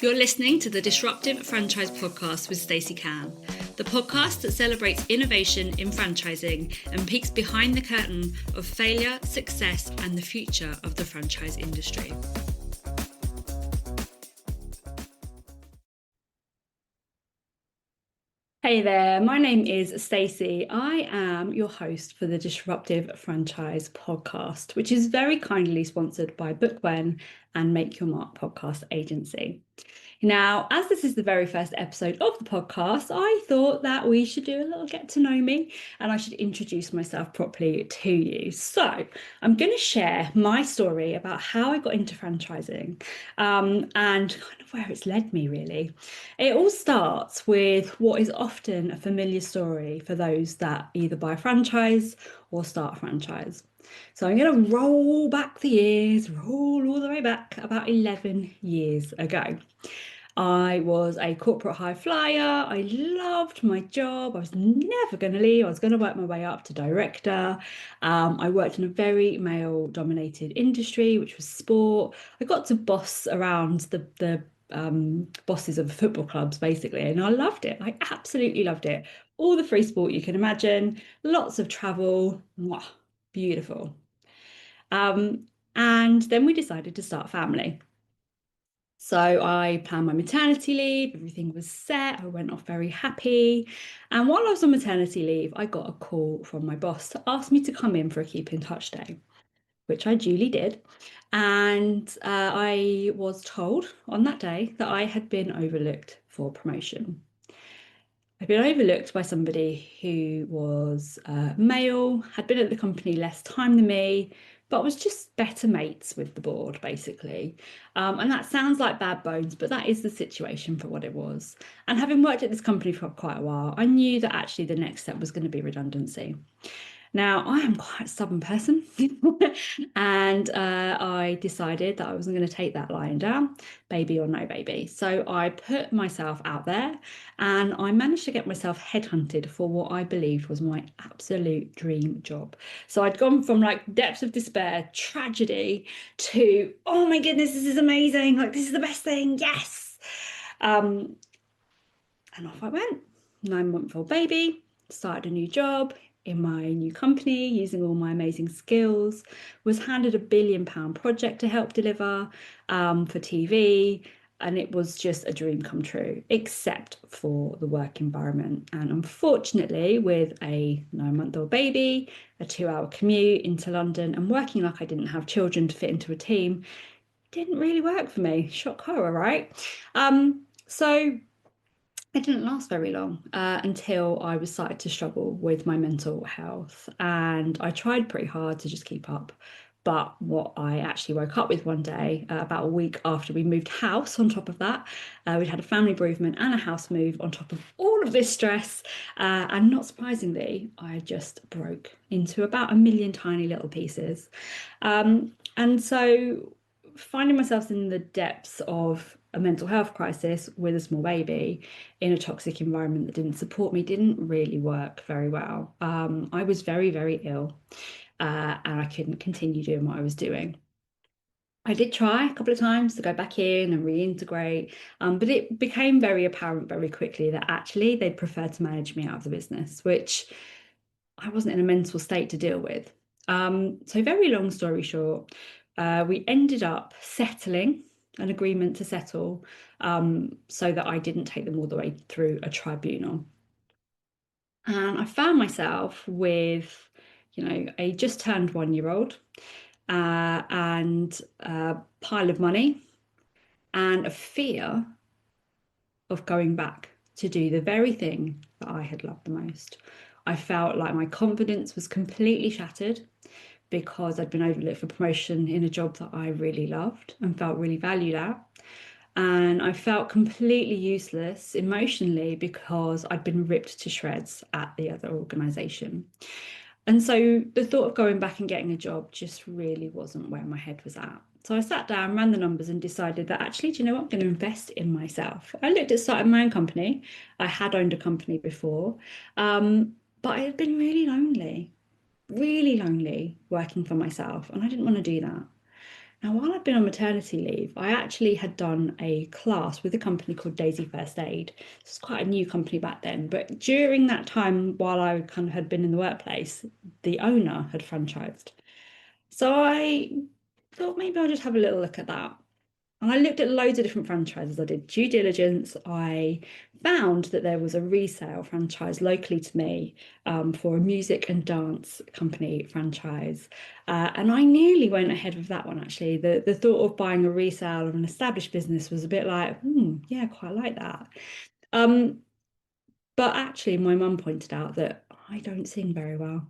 You're listening to the Disruptive Franchise podcast with Stacey Cann, the podcast that celebrates innovation in franchising and peeks behind the curtain of failure, success, and the future of the franchise industry. Hey there, my name is Stacey. I am your host for the Disruptive Franchise podcast, which is very kindly sponsored by Bookwhen and Make Your Mark podcast agency. Now, as this is the very first episode of the podcast, I thought that we should do a little get to know me and I should introduce myself properly to you. So I'm going to share my story about how I got into franchising and kind of where it's led me, really. It all starts with what is often a familiar story for those that either buy a franchise or start a franchise. So I'm going to roll back the years, roll all the way back about 11 years ago. I was a corporate high flyer. I loved my job. I was never going to leave. I was going to work my way up to director. I worked in a very male-dominated industry, which was sport. I got to boss around the bosses of football clubs, basically, and I loved it. I absolutely loved it. All the free sport you can imagine, lots of travel. Mwah, beautiful. And then we decided to start a family. So I planned my maternity leave, everything was set, I went off very happy. And while I was on maternity leave, I got a call from my boss to ask me to come in for a keep in touch day, which I duly did. And I was told on that day that I had been overlooked for promotion. I'd been overlooked by somebody who was male, had been at the company less time than me, but was just better mates with the board, basically. And that sounds like bad bones, but that is the situation for what it was. And having worked at this company for quite a while, I knew that actually the next step was going to be redundancy. Now, I am quite a stubborn person, and I decided that I wasn't going to take that lying down, baby or no baby. So I put myself out there and I managed to get myself headhunted for what I believed was my absolute dream job. So I'd gone from like depths of despair, tragedy, to, oh my goodness, this is amazing. Like, this is the best thing. Yes. And off I went. 9-month-old baby, started a new job in my new company using all my amazing skills, was handed £1 billion project to help deliver for TV, and it was just a dream come true, except for the work environment. And unfortunately, with a 9-month-old baby, a 2-hour commute into London, and working like I didn't have children to fit into a team, didn't really work for me. Shock horror, right? So it didn't last very long until I was started to struggle with my mental health. And I tried pretty hard to just keep up. But what I actually woke up with one day, about a week after we moved house, on top of that, we'd had a family bereavement and a house move on top of all of this stress. And not surprisingly, I just broke into about 1 million tiny little pieces. And so finding myself in the depths of a mental health crisis with a small baby in a toxic environment that didn't support me didn't really work very well. I was very, very ill and I couldn't continue doing what I was doing. I did try a couple of times to go back in and reintegrate, but it became very apparent very quickly that actually they'd prefer to manage me out of the business, which I wasn't in a mental state to deal with. So very long story short, we ended up settling an agreement to settle so that I didn't take them all the way through a tribunal. And I found myself with, a just turned 1-year-old and a pile of money and a fear of going back to do the very thing that I had loved the most. I felt like my confidence was completely shattered because I'd been overlooked for promotion in a job that I really loved and felt really valued at. And I felt completely useless emotionally because I'd been ripped to shreds at the other organisation. And so the thought of going back and getting a job just really wasn't where my head was at. So I sat down, ran the numbers and decided that actually, do you know what? I'm going to invest in myself. I looked at starting my own company. I had owned a company before, but I had been really lonely working for myself, and I didn't want to do that. Now, while I've been on maternity leave, I actually had done a class with a company called Daisy First Aid. It's quite a new company back then, but during that time, while I kind of had been in the workplace, the owner had franchised. So I thought maybe I'll just have a little look at that. And I looked at loads of different franchises. I did due diligence. I found that there was a resale franchise locally to me for a music and dance company franchise. And I nearly went ahead with that one, actually. The thought of buying a resale of an established business was a bit like, yeah, quite like that. Um, but actually, my mum pointed out that I don't sing very well.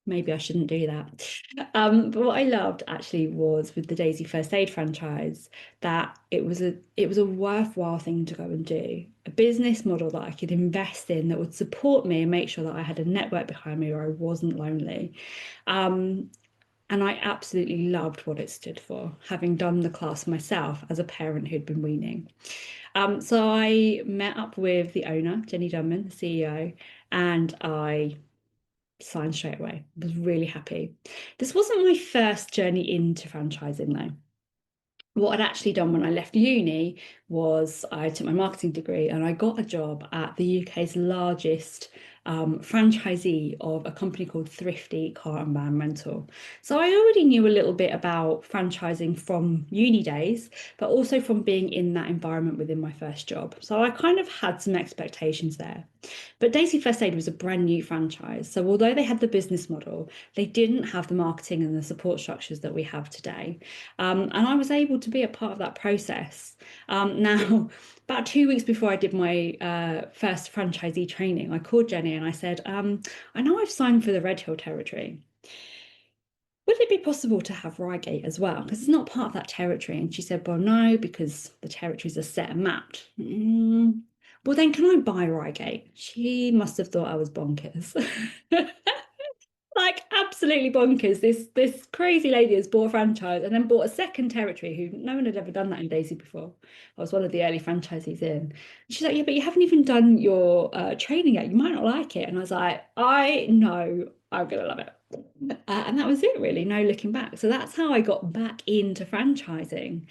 Maybe I shouldn't do that. But what I loved actually was with the Daisy First Aid franchise that it was a worthwhile thing to go and do. A business model that I could invest in that would support me and make sure that I had a network behind me or I wasn't lonely. Um, and I absolutely loved what it stood for, having done the class myself as a parent who'd been weaning. So I met up with the owner, Jenny Dunman, the CEO, and I signed straight away. I was really happy. This wasn't my first journey into franchising though. What I'd actually done when I left uni was I took my marketing degree and I got a job at the UK's largest franchisee of a company called Thrifty Car and Van Rental. So I already knew a little bit about franchising from uni days, but also from being in that environment within my first job. So I kind of had some expectations there. But Daisy First Aid was a brand new franchise. So although they had the business model, they didn't have the marketing and the support structures that we have today. And I was able to be a part of that process. Now, about 2 weeks before I did my first franchisee training, I called Jenny and I said, I know I've signed for the Red Hill territory. Would it be possible to have Reigate as well? Because it's not part of that territory. And she said, well, no, because the territories are set and mapped. Well, then can I buy Reigate? She must have thought I was bonkers. Like absolutely bonkers. This crazy lady has bought a franchise and then bought a second territory who no one had ever done that in Daisy before. I was one of the early franchisees in. And she's like, yeah, but you haven't even done your training yet. You might not like it. And I was like, I know I'm gonna love it. And that was it, really. No looking back. So that's how I got back into franchising,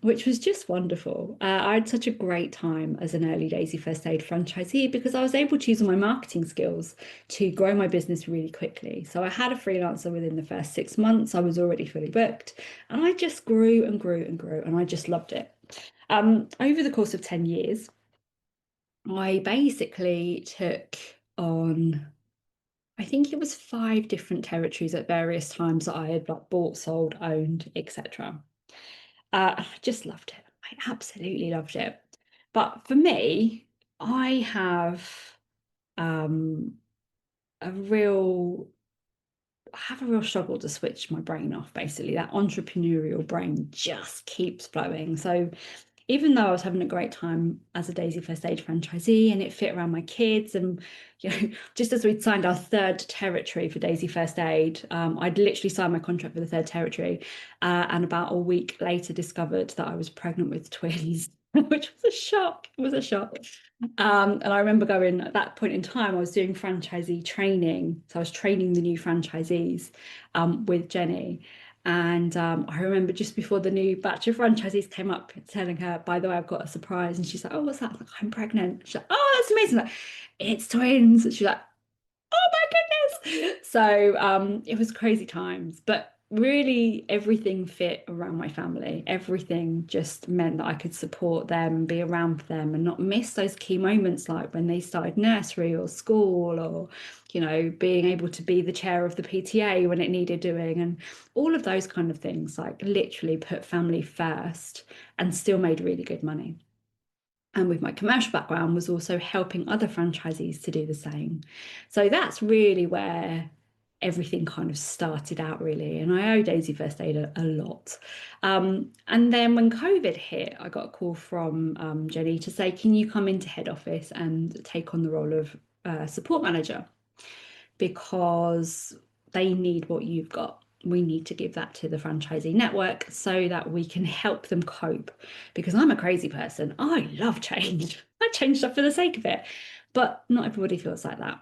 which was just wonderful. I had such a great time as an early Daisy First Aid franchisee because I was able to use my marketing skills to grow my business really quickly. So I had a freelancer within the first 6 months. I was already fully booked, and I just grew and grew and grew, and I just loved it. Over the course of 10 years, I basically took on, I think it was 5 different territories at various times that I had like bought, sold, owned, etc. I just loved it. I absolutely loved it. But for me, I have um, a real I have a real struggle to switch my brain off, basically. That entrepreneurial brain just keeps flowing. So even though I was having a great time as a Daisy First Aid franchisee and it fit around my kids, and just as we'd signed our third territory for Daisy First Aid, I'd literally signed my contract for the third territory, and about a week later discovered that I was pregnant with twins, which was a shock. It was a shock. And I remember going at that point in time, I was doing franchisee training. So I was training the new franchisees with Jenny. And I remember just before the new batch of franchisees came up, telling her, by the way, I've got a surprise. And she's like, oh, what's that? I'm like, I'm pregnant. She's like, oh, that's amazing. I'm like, it's twins. And she's like, oh my goodness. So it was crazy times, but really everything fit around my family. Everything just meant that I could support them, be around for them, and not miss those key moments like when they started nursery or school, or being able to be the chair of the PTA when it needed doing, and all of those kind of things, like literally put family first and still made really good money. And with my commercial background was also helping other franchisees to do the same. So that's really where everything kind of started out, really. And I owe Daisy First Aid a lot. And then when COVID hit, I got a call from Jenny to say, can you come into head office and take on the role of support manager? Because they need what you've got. We need to give that to the franchisee network so that we can help them cope. Because I'm a crazy person. I love change. I change stuff for the sake of it. But not everybody feels like that.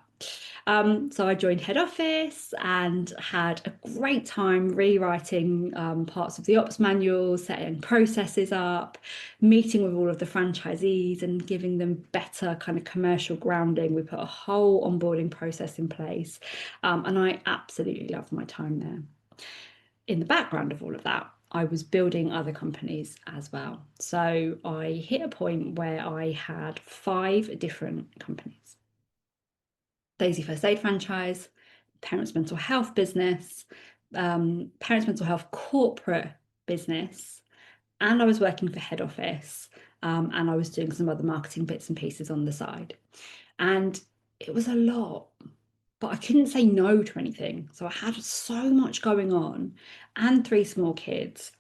So I joined head office and had a great time rewriting parts of the ops manual, setting processes up, meeting with all of the franchisees and giving them better kind of commercial grounding. We put a whole onboarding process in place, and I absolutely loved my time there. In the background of all of that, I was building other companies as well. So I hit a point where I had 5 different companies: Daisy First Aid franchise, Parents Mental Health business, Parents Mental Health corporate business, and I was working for head office, and I was doing some other marketing bits and pieces on the side. And it was a lot, but I couldn't say no to anything. So I had so much going on and 3 small kids,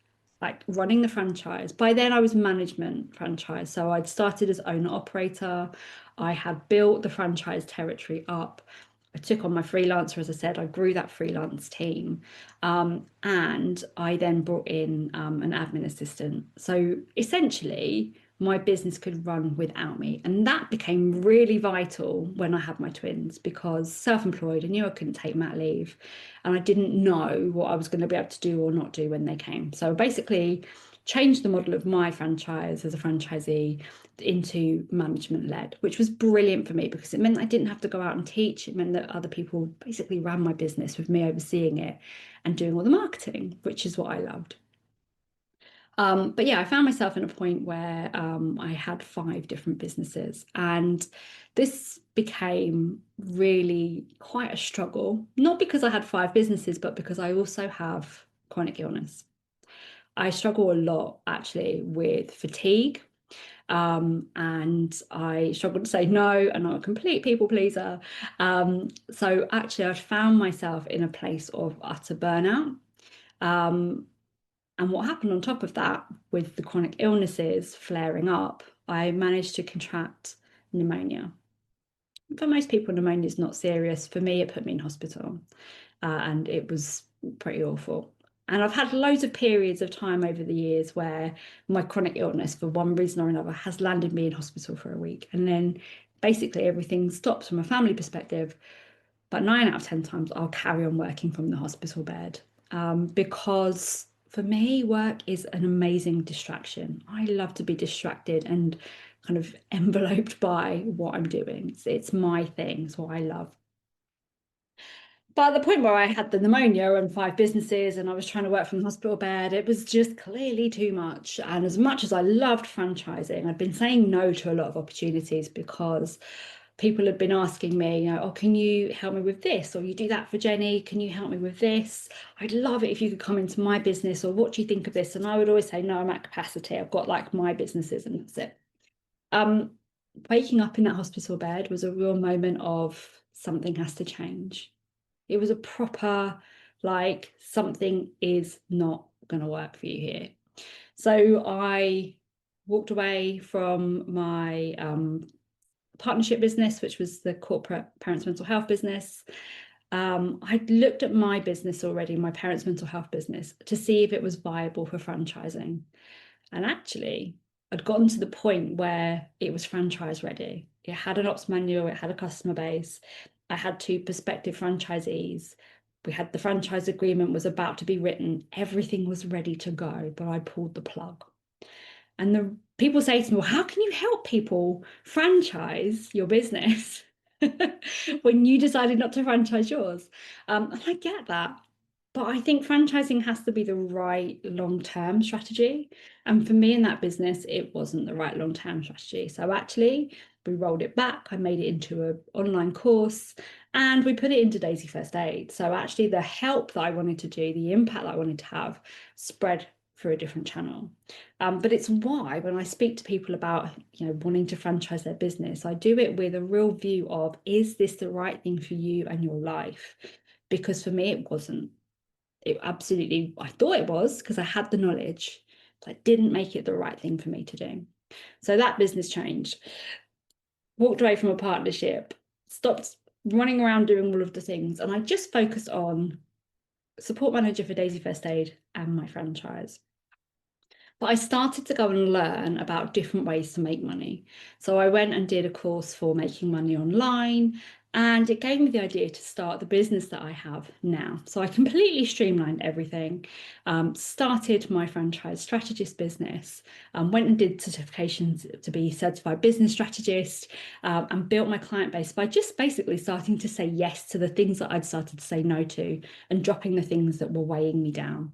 like running the franchise. By then I was management franchise. So I'd started as owner operator. I had built the franchise territory up. I took on my freelancer, as I said, I grew that freelance team. And I then brought in an admin assistant. So essentially, my business could run without me. And that became really vital when I had my twins, because self-employed, I knew I couldn't take mat leave and I didn't know what I was going to be able to do or not do when they came. So basically changed the model of my franchise as a franchisee into management led, which was brilliant for me because it meant I didn't have to go out and teach. It meant that other people basically ran my business with me overseeing it and doing all the marketing, which is what I loved. But yeah, I found myself in a point where I had 5 different businesses, and this became really quite a struggle, not because I had 5 businesses, but because I also have chronic illness. I struggle a lot actually with fatigue. And I struggle to say no, and I'm a complete people pleaser. So actually, I found myself in a place of utter burnout. Um, and what happened on top of that, with the chronic illnesses flaring up, I managed to contract pneumonia. For most people, pneumonia is not serious. For me, it put me in hospital, and it was pretty awful. And I've had loads of periods of time over the years where my chronic illness, for one reason or another, has landed me in hospital for a week. And then basically everything stops from a family perspective. But 9 out of 10 times, I'll carry on working from the hospital bed, because for me, work is an amazing distraction. I love to be distracted and kind of enveloped by what I'm doing. It's my thing, it's what I love. But at the point where I had the pneumonia and 5 businesses and I was trying to work from the hospital bed, it was just clearly too much. And as much as I loved franchising, I'd been saying no to a lot of opportunities because people had been asking me, oh, can you help me with this? Or you do that for Jenny, can you help me with this? I'd love it if you could come into my business, or what do you think of this? And I would always say, no, I'm at capacity. I've got like my businesses and that's it. Waking up in that hospital bed was a real moment of something has to change. It was a proper, like, something is not going to work for you here. So I walked away from my partnership business, which was the corporate parents' mental health business. I'd looked at my business already, my parents' mental health business, to see if it was viable for franchising. And actually, I'd gotten to the point where it was franchise ready. It had an ops manual, it had a customer base. I had 2 prospective franchisees. We had the franchise agreement was about to be written. Everything was ready to go, but I pulled the plug. And the people say to me, well, how can you help people franchise your business when you decided not to franchise yours? And I get that. But I think franchising has to be the right long-term strategy. And for me in that business, it wasn't the right long-term strategy. So actually, we rolled it back. I made it into an online course and we put it into Daisy First Aid. So actually, the help that I wanted to do, the impact that I wanted to have, spread through a different channel. But it's why when I speak to people about, wanting to franchise their business, I do it with a real view of, is this the right thing for you and your life? Because for me, it wasn't. It absolutely, I thought it was because I had the knowledge, but I didn't make it the right thing for me to do. So that business changed. Walked away from a partnership, stopped running around doing all of the things, and I just focused on support manager for Daisy First Aid and my franchise. But I started to go and learn about different ways to make money. So I went and did a course for making money online. And it gave me the idea to start the business that I have now. So I completely streamlined everything, started my franchise strategist business, went and did certifications to be certified business strategist, and built my client base by just basically starting to say yes to the things that I'd started to say no to and dropping the things that were weighing me down.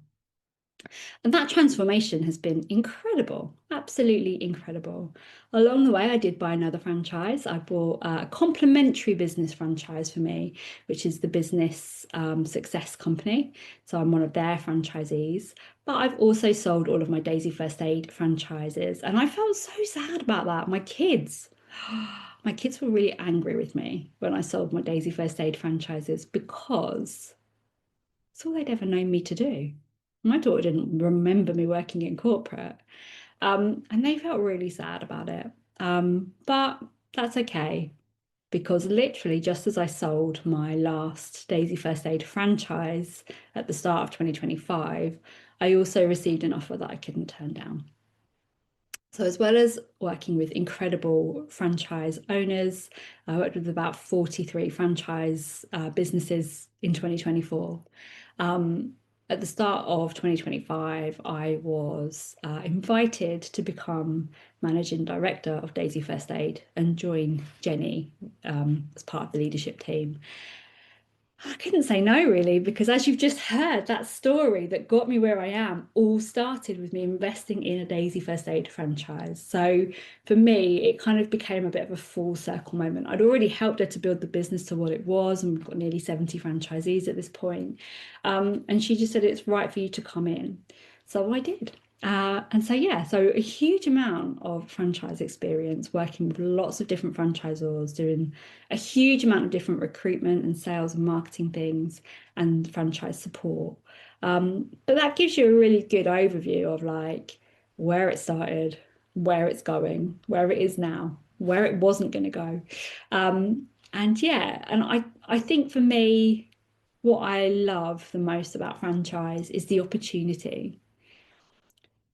And that transformation has been incredible, absolutely incredible. Along the way, I did buy another franchise. I bought a complementary business franchise for me, which is the Business Success Company. So I'm one of their franchisees. But I've also sold all of my Daisy First Aid franchises. And I felt so sad about that. My kids were really angry with me when I sold my Daisy First Aid franchises because it's all they'd ever known me to do. My daughter didn't remember me working in corporate, and they felt really sad about it. But that's okay because literally just as I sold my last Daisy First Aid franchise at the start of 2025, I also received an offer that I couldn't turn down. So as well as working with incredible franchise owners, I worked with about 43 franchise businesses in 2024. At the start of 2025, I was invited to become managing director of Daisy First Aid and join Jenny as part of the leadership team. I couldn't say no, really, because as you've just heard, that story that got me where I am all started with me investing in a Daisy First Aid franchise. So for me, it kind of became a bit of a full circle moment. I'd already helped her to build the business to what it was, and we've got nearly 70 franchisees at this point. And she just said, it's right for you to come in. So I did. So a huge amount of franchise experience working with lots of different franchisors, doing a huge amount of different recruitment and sales and marketing things and franchise support. But that gives you a really good overview of like where it started, where it's going, where it is now, where it wasn't going to go. I think for me, what I love the most about franchise is the opportunity.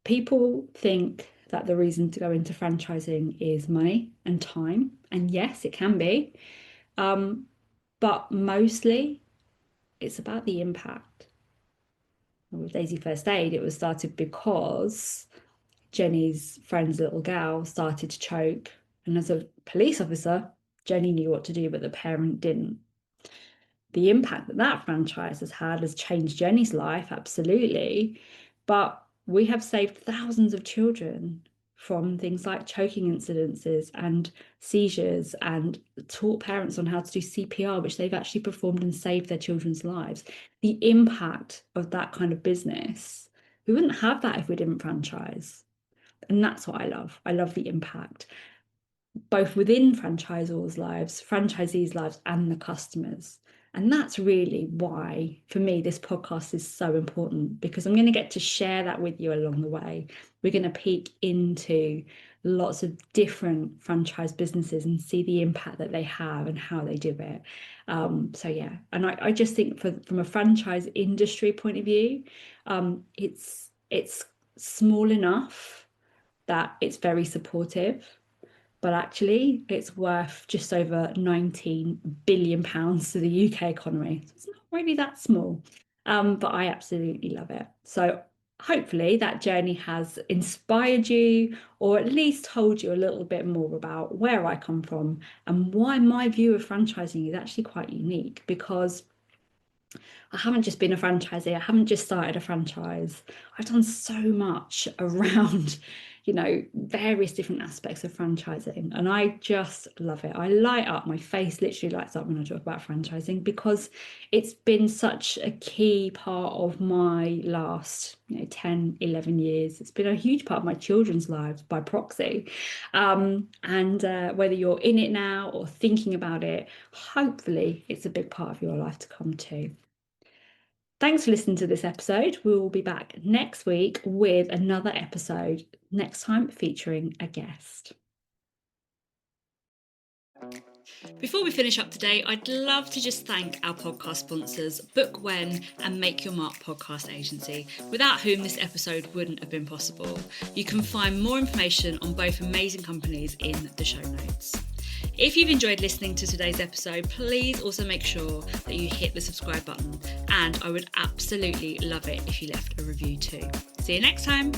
People think that the reason to go into franchising is money and time. And yes, it can be. But mostly it's about the impact. With Daisy First Aid, it was started because Jenny's friend's little gal started to choke. And as a police officer, Jenny knew what to do, but the parent didn't. The impact that that franchise has had has changed Jenny's life, absolutely. But we have saved thousands of children from things like choking incidences and seizures, and taught parents on how to do CPR, which they've actually performed and saved their children's lives. The impact of that kind of business, we wouldn't have that if we didn't franchise. And that's what I love. I love the impact, both within franchisors' lives, franchisees' lives, and the customers. And that's really why, for me, this podcast is so important, because I'm going to get to share that with you along the way. We're going to peek into lots of different franchise businesses and see the impact that they have and how they do it. And I just think from a franchise industry point of view, it's small enough that it's very supportive. But actually, it's worth just over £19 billion to the UK economy. So it's not really that small, but I absolutely love it. So hopefully that journey has inspired you, or at least told you a little bit more about where I come from and why my view of franchising is actually quite unique, because I haven't just been a franchisee. I haven't just started a franchise. I've done so much around, various different aspects of franchising. And I just love it. I light up. My face literally lights up when I talk about franchising, because it's been such a key part of my last 10, 11 years. It's been a huge part of my children's lives by proxy. Whether you're in it now or thinking about it, hopefully it's a big part of your life to come too. Thanks for listening to this episode. We will be back next week with another episode, next time featuring a guest. Before we finish up today, I'd love to just thank our podcast sponsors, Book When and Make Your Mark Podcast Agency, without whom this episode wouldn't have been possible. You can find more information on both amazing companies in the show notes. If you've enjoyed listening to today's episode, please also make sure that you hit the subscribe button. And I would absolutely love it if you left a review too. See you next time.